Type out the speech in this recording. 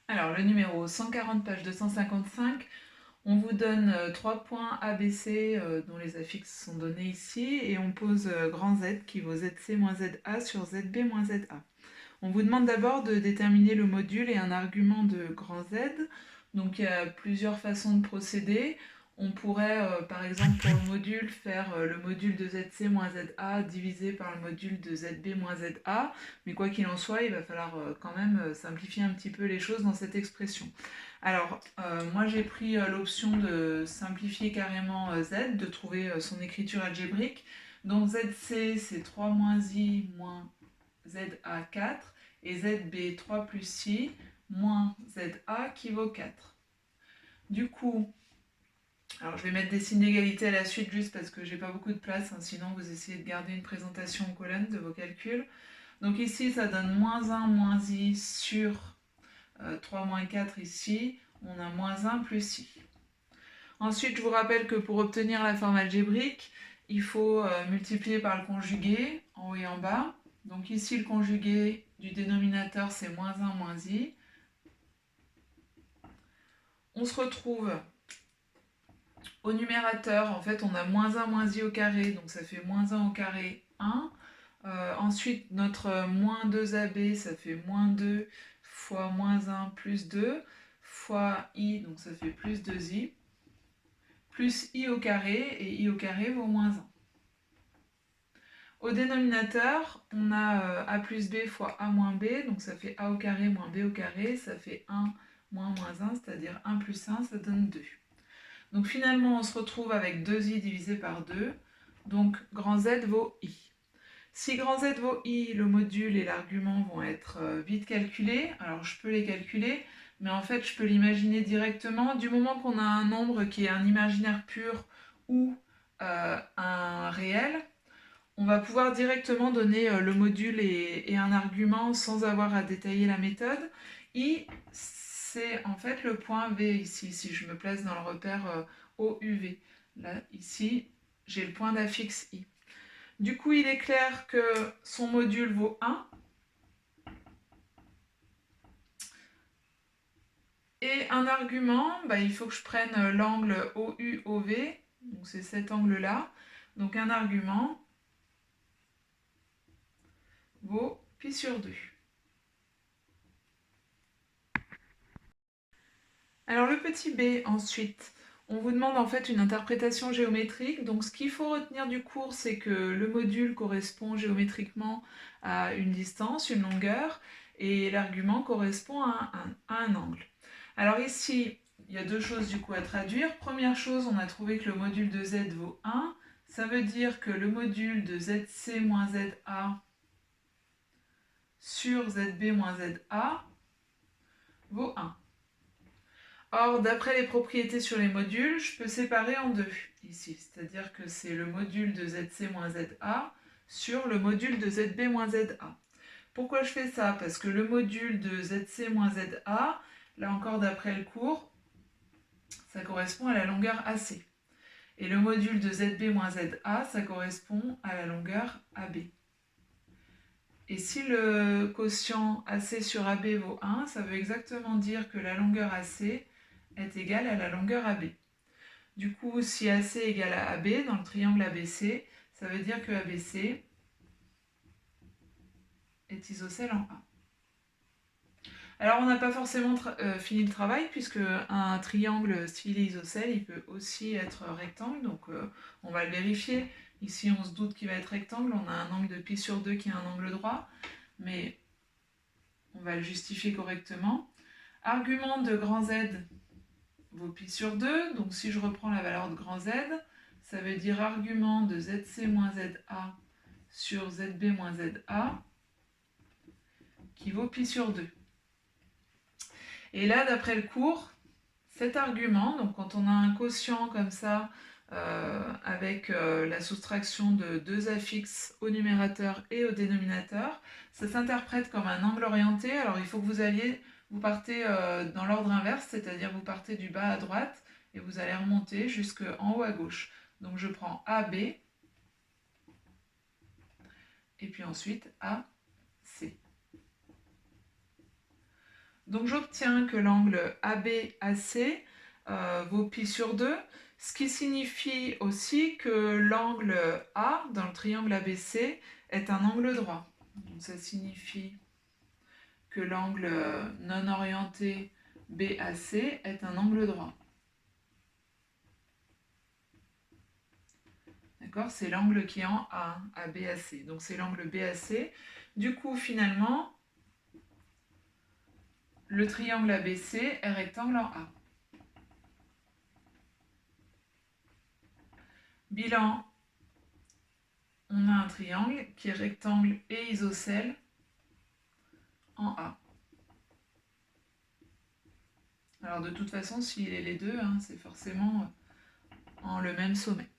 Alors, le numéro 140, page 255, on vous donne 3 points ABC dont les affixes sont donnés ici et on pose grand Z qui vaut ZC moins ZA sur ZB moins ZA. On vous demande d'abord de déterminer le module et un argument de grand Z. Donc il y a plusieurs façons de procéder. On pourrait, par exemple, pour le module, faire le module de ZC moins ZA divisé par le module de ZB moins ZA. Mais quoi qu'il en soit, il va falloir quand même simplifier un petit peu les choses dans cette expression. Alors, moi j'ai pris l'option de simplifier carrément Z, de trouver son écriture algébrique. Donc ZC c'est 3 moins I moins ZA4 et ZB 3 plus I moins ZA qui vaut 4. Du coup, alors je vais mettre des signes d'égalité à la suite juste parce que j'ai pas beaucoup de place, hein, sinon vous essayez de garder une présentation en colonne de vos calculs. Donc ici ça donne moins 1 moins I sur 3 moins 4 ici, on a moins 1 plus I. Ensuite je vous rappelle que pour obtenir la forme algébrique, il faut multiplier par le conjugué en haut et en bas. Donc ici le conjugué du dénominateur c'est moins 1 moins I. On se retrouve au numérateur, en fait on a moins 1 moins I au carré, donc ça fait moins 1 au carré 1. Ensuite notre moins 2AB ça fait moins 2 fois moins 1 plus 2 fois I, donc ça fait plus 2I, plus I au carré, et I au carré vaut moins 1. Au dénominateur, on a A plus B fois A moins B, donc ça fait A au carré moins B au carré, ça fait 1 moins moins 1, c'est-à-dire 1 plus 1, ça donne 2. Donc finalement, on se retrouve avec 2i divisé par 2, donc grand Z vaut I. Si grand Z vaut I, le module et l'argument vont être vite calculés. Alors je peux les calculer, mais en fait je peux l'imaginer directement. Du moment qu'on a un nombre qui est un imaginaire pur ou un réel, on va pouvoir directement donner le module et un argument sans avoir à détailler la méthode. I, c'est en fait le point V ici, si je me place dans le repère OUV. Là, ici, j'ai le point d'affixe I. Du coup, il est clair que son module vaut 1. Et un argument, il faut que je prenne l'angle OUOV, donc c'est cet angle-là. Donc un argument vaut pi sur 2. Alors le petit b ensuite, on vous demande en fait une interprétation géométrique. Donc ce qu'il faut retenir du cours, c'est que le module correspond géométriquement à une distance, une longueur, et l'argument correspond à un angle. Alors ici, il y a deux choses du coup à traduire. Première chose, on a trouvé que le module de z vaut 1. Ça veut dire que le module de zc moins za sur zb moins za vaut 1. Or, d'après les propriétés sur les modules, je peux séparer en deux ici. C'est-à-dire que c'est le module de ZC moins ZA sur le module de ZB moins ZA. Pourquoi je fais ça? Parce que le module de ZC moins ZA, là encore d'après le cours, ça correspond à la longueur AC. Et le module de ZB moins ZA, ça correspond à la longueur AB. Et si le quotient AC sur AB vaut 1, ça veut exactement dire que la longueur AC est égale à la longueur AB. Du coup, si AC est égal à AB dans le triangle ABC, ça veut dire que ABC est isocèle en A. Alors, on n'a pas forcément fini le travail, puisque un triangle, s'il est isocèle, il peut aussi être rectangle, donc on va le vérifier. Ici, on se doute qu'il va être rectangle, on a un angle de pi sur 2 qui est un angle droit, mais on va le justifier correctement. Argument de grand Z vaut pi sur 2, donc si je reprends la valeur de grand Z, ça veut dire argument de ZC moins ZA sur ZB moins ZA qui vaut pi sur 2. Et là, d'après le cours, cet argument, donc quand on a un quotient comme ça, avec la soustraction de deux affixes au numérateur et au dénominateur, ça s'interprète comme un angle orienté. Alors il faut que vous partez dans l'ordre inverse, c'est-à-dire vous partez du bas à droite et vous allez remonter jusqu'en haut à gauche. Donc je prends AB et puis ensuite AC. Donc j'obtiens que l'angle ABAC vaut pi sur 2, ce qui signifie aussi que l'angle A dans le triangle ABC est un angle droit. Donc ça signifie que l'angle non orienté BAC est un angle droit. D'accord? C'est l'angle qui est en A, ABAC. Donc c'est l'angle BAC. Du coup, finalement, le triangle ABC est rectangle en A. Bilan, on a un triangle qui est rectangle et isocèle en A. Alors de toute façon, s'il est les deux, hein, c'est forcément en le même sommet.